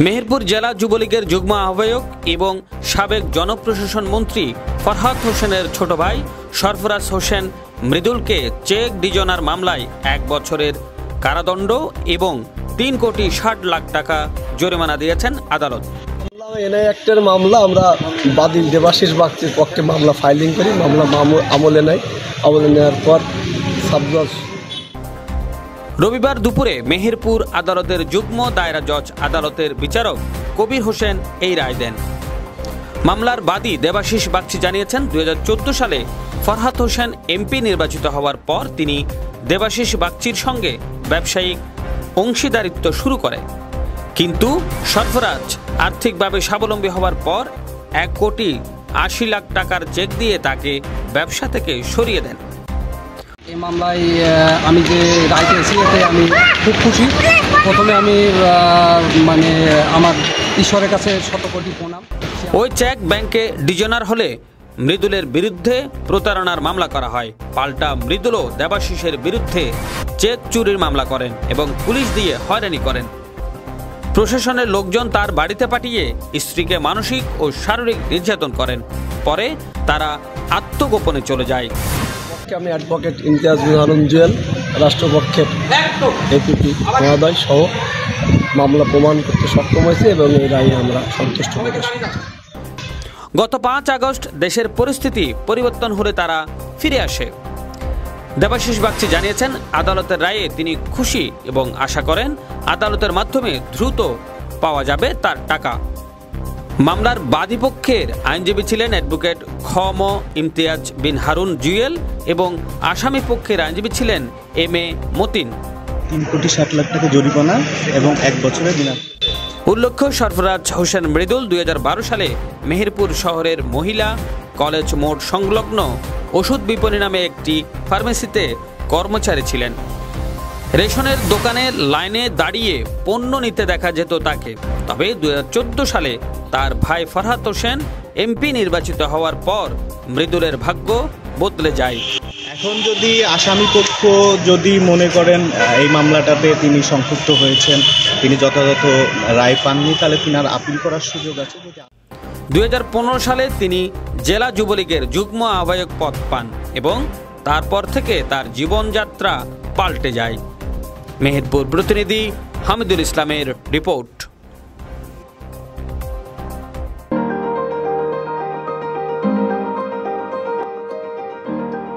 মেহেরপুর জেলা যুবলীগের যুগ্ম আহ্বায়ক এবং সাবেক জনপ্রশাসন মন্ত্রী ফরহাদ হোসেনের ছোট ভাই সরফরাজ হোসেন মৃদুলকে চেক ডিজনার মামলায় 1 বছরের কারাদণ্ড এবং 3,60,00,000 টাকা জরিমানা দিয়েছেন আদালত। এনআই অ্যাক্টের মামলা আমরা বাদী দেবাশিস বাগচির পক্ষে মামলা ফাইলিং করি। মামলা আমলে নেওয়ার পর সাবজজ রবিবার দুপুরে মেহেরপুর আদালতের যুগ্ম দায়রা জজ আদালতের বিচারক কবির হোসেন এই রায় দেন। মামলার বাদী দেবাশিস বাগচি জানিয়েছেন 2014 সালে ফরহাদ হোসেন এমপি নির্বাচিত হওয়ার পর তিনি দেবাশিস বাগচির সঙ্গে ব্যবসায়িক অংশীদারিত্ব শুরু করে, কিন্তু সরফরাজ আর্থিকভাবে স্বাবলম্বী হওয়ার পর 1,80,00,000 টাকার চেক দিয়ে তাকে ব্যবসা থেকে সরিয়ে দেন। এই মামলায় আমি যে রায় পেয়েছি এতে আমি খুব খুশি। প্রথমে আমি আমার ঈশ্বরের কাছে শতকোটি প্রণাম। ওই চেক ব্যাংকে ডিজনার হলে মৃদুলের বিরুদ্ধে প্রতারণার মামলা করা হয়। পাল্টা মৃদুলও দেবাশিসের বিরুদ্ধে চেক চুরির মামলা করেন এবং পুলিশ দিয়ে হয়রানি করেন। প্রশাসনের লোকজন তার বাড়িতে পাঠিয়ে স্ত্রীকে মানসিক ও শারীরিক নির্যাতন করেন। পরে তারা আত্মগোপনে চলে যায়। আমি অ্যাডভোকেট ইমতিয়াজ হারুন জুয়েল রাষ্ট্রপক্ষের এপিপি মহোদয় সহ মামলা প্রমাণ করতে সক্ষম হয়েছে এবং এই রায়ে আমরা সন্তুষ্ট প্রকাশ করি। গত 5 আগস্ট দেশের পরিস্থিতি পরিবর্তন হলে তারা ফিরে আসে। দেবাশিস বাগচি জানিয়েছেন আদালতের রায়ে তিনি খুশি এবং আশা করেন আদালতের মাধ্যমে দ্রুত পাওয়া যাবে তার টাকা। মামলার বাদীপক্ষের আইনজীবী ছিলেন অ্যাডভোকেট খ.ম. ইমতিয়াজ বিন হারুন জুয়েল এবং আসামি পক্ষের আইনজীবী ছিলেন এম.এ. মতিন। 3,60,00,000 টাকা জরিমানা এবং 1 বছরের বিনা। উল্লেখ্য, সরফরাজ হোসেন মৃদুল 2012 সালে মেহেরপুর শহরের মহিলা কলেজ মোড় সংলগ্ন ওষুধ বিপণী নামে একটি ফার্মেসিতে কর্মচারী ছিলেন। রেশনের দোকানে লাইনে দাঁড়িয়ে পণ্য নিতে দেখা যেত তাকে। তবে 2014 সালে তার ভাই ফরহাদ হোসেন এমপি নির্বাচিত হওয়ার পর মৃদুলের ভাগ্য বদলে যায়। এখন যদি আসামি পক্ষ যদি মনে করেন এই মামলাটাতে তিনি সংযুক্ত হয়েছেন, তিনি যথাযথ রায় পাননি, তাহলে তিনি আর আপিল করার সুযোগ আছে। 2015 সালে তিনি জেলা যুবলীগের যুগ্ম আহ্বায়ক পদ পান এবং তারপর থেকে তার জীবনযাত্রা পাল্টে যায়। মেহেরপুর প্রতিনিধি হামিদুল ইসলামের রিপোর্ট।